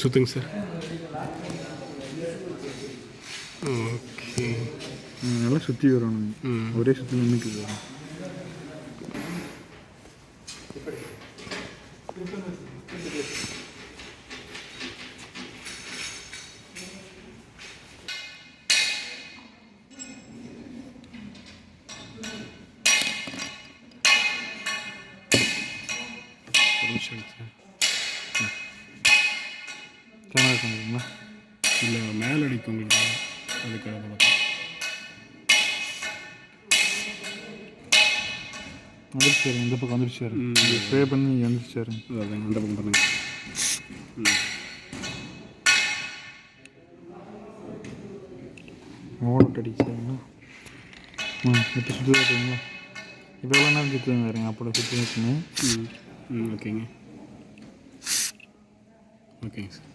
சுற்றுங்க sir. Okay. நல்லா சுற்றி வரணும். ஒரே சுற்றி நின்றுக்குது. கேமரா பண்ணுறீங்களா? இல்லை, மேலே அடிக்கும் உங்களுக்கு, அதுக்காக பார்த்தேன். வந்துருச்சு, இந்த பக்கம் வந்துருச்சு. ஸ்ப்ரே பண்ணி வந்துருச்சு. அதான் அந்த பக்கம் பண்ணுங்க. ஓட்டு அடிச்சாருங்களா? இப்போ சுற்றி பார்த்தீங்களா? இப்போ எவ்வளோ நேரம் சுற்றி வந்துருங்க. அப்போ சுற்றி வச்சுன்னு. ஓகேங்க. ஓகேங்க சார்.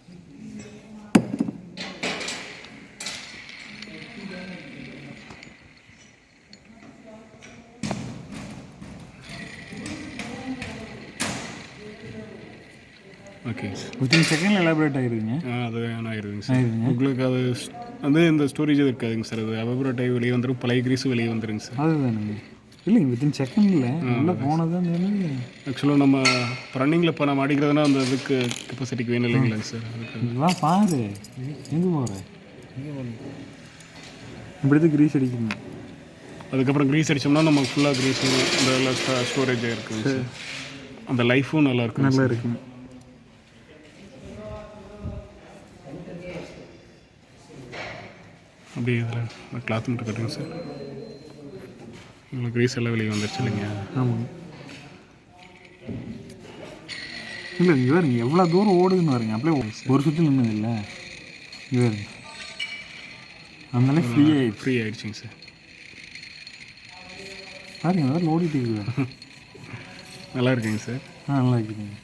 ஓகேங்க சார். வித்தின் செகண்டில் எலாபரேட் ஆகிருக்குங்க. அது ஆகிருக்குங்க சார். உங்களுக்கு அது வந்து இந்த ஸ்டோரேஜ் இருக்காதுங்க சார். அது எவாபரேட் ஆகி வெளியே வந்துடும், பழைய கிரீஸும் வெளியே வந்துடுங்க சார். அதுதானுங்க. இல்லைங்க, வித்தின் செகண்டில் நல்லா போனது தான். ஆக்சுவலாக நம்ம ரன்னிங்கில் இப்போ நம்ம அடிக்கிறதுனா அந்த இதுக்கு கெப்பாசிட்டிக்கு வேணும் இல்லைங்களாங்க சார். அதுக்கு இதெல்லாம் பாரு, எங்கே போகிறேன் இப்படி கிரீஸ் அடிக்கணும். அதுக்கப்புறம் க்ரீஸ் அடித்தோம்னா நம்ம ஃபுல்லாக க்ரீஸ் இந்த ஸ்டோரேஜாக இருக்குங்க சார். அந்த லைஃபும் நல்லா இருக்கும். நல்லா இருக்குங்க. அப்படியே இதில் கிளாத் மட்டும் கட்டுங்க சார். உங்களுக்கு க்ரீஸ் எல்லாம் வெளியே வந்துருச்சு இல்லைங்க? ஆமாங்க. இல்லை, இங்கே வருங்க எவ்வளோ தூரம் ஓடுதுன்னு வருங்க. அப்படியே ஒரு சுற்றி நின்னது இல்லை. இங்கே வருங்க, அதனால ஃப்ரீ ஆகிடுச்சிங்க சார். பாருங்க, அதெல்லாம் ஓடிட்டு இருக்குது. நல்லா இருக்குங்க சார். நல்லா இருக்குதுங்க.